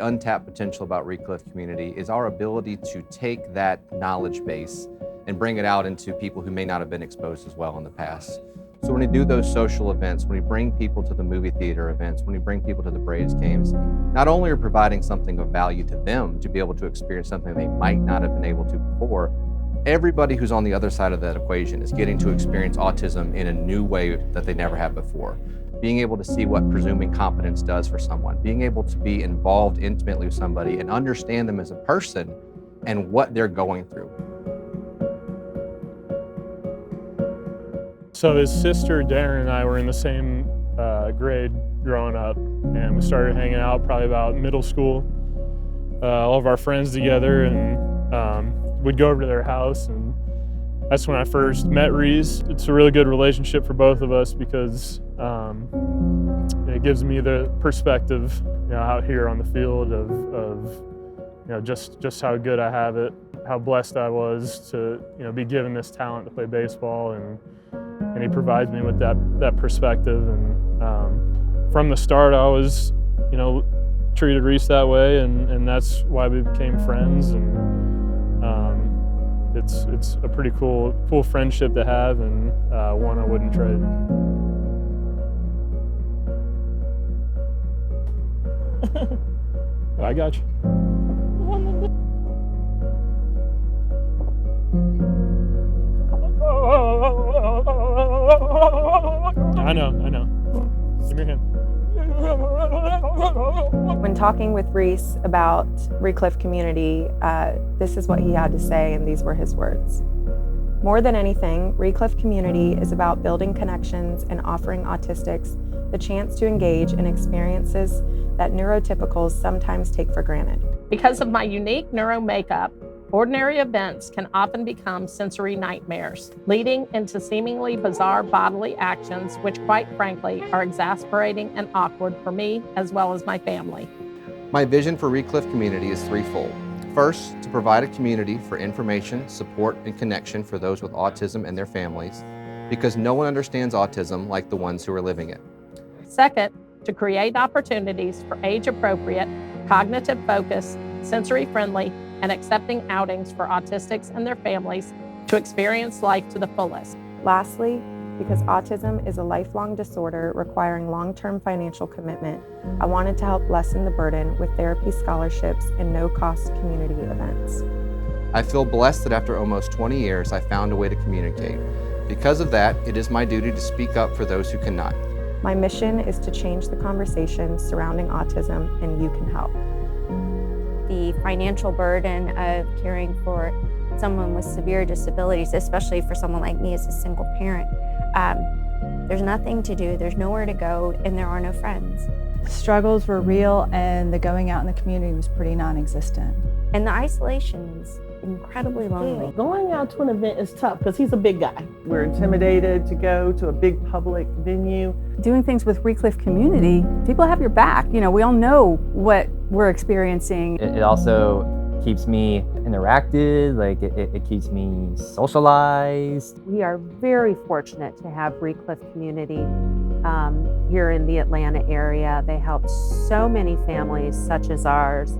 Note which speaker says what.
Speaker 1: untapped potential about ReClif community is our ability to take that knowledge base and bring it out into people who may not have been exposed as well in the past. So when we do those social events, when we bring people to the movie theater events, when we bring people to the Braves games, not only are we providing something of value to them to be able to experience something they might not have been able to before, everybody who's on the other side of that equation is getting to experience autism in a new way that they never have before. Being able to see what presuming competence does for someone, being able to be involved intimately with somebody and understand them as a person and what they're going through.
Speaker 2: So his sister Darren and I were in the same grade growing up, and we started hanging out probably about middle school. All of our friends together, and we'd go over to their house, and that's when I first met Reece. It's a really good relationship for both of us because it gives me the perspective, out here on the field of just how good I have it, how blessed I was to be given this talent to play baseball, and he provides me with that perspective. And from the start, I was treated Reece that way, and that's why we became friends. And it's a pretty cool friendship to have, and one I wouldn't trade. I got you. I know. Give me your hand.
Speaker 3: When talking with Reece about ReClif community, this is what he had to say, and these were his words. More than anything, ReClif community is about building connections and offering autistics the chance to engage in experiences that neurotypicals sometimes take for granted.
Speaker 4: Because of my unique neuro makeup, ordinary events can often become sensory nightmares, leading into seemingly bizarre bodily actions, which quite frankly are exasperating and awkward for me as well as my family.
Speaker 1: My vision for ReClif community is threefold. First, to provide a community for information, support, and connection for those with autism and their families, because no one understands autism like the ones who are living it.
Speaker 4: Second, to create opportunities for age-appropriate, cognitive-focused, sensory-friendly, and accepting outings for autistics and their families to experience life to the fullest.
Speaker 3: Lastly, because autism is a lifelong disorder requiring long-term financial commitment, I wanted to help lessen the burden with therapy scholarships and no-cost community events.
Speaker 1: I feel blessed that after almost 20 years, I found a way to communicate. Because of that, it is my duty to speak up for those who cannot.
Speaker 3: My mission is to change the conversation surrounding autism, and you can help.
Speaker 5: The financial burden of caring for someone with severe disabilities, especially for someone like me as a single parent, there's nothing to do, there's nowhere to go, and there are no friends.
Speaker 6: The struggles were real, and the going out in the community was pretty non-existent.
Speaker 5: And the isolation is incredibly lonely.
Speaker 7: Going out to an event is tough because he's a big guy. We're intimidated to go to a big public venue.
Speaker 8: Doing things with ReClif community, people have your back. We all know what we're experiencing.
Speaker 9: It also keeps me interactive, it keeps me socialized.
Speaker 10: We are very fortunate to have ReClif community here in the Atlanta area. They help so many families such as ours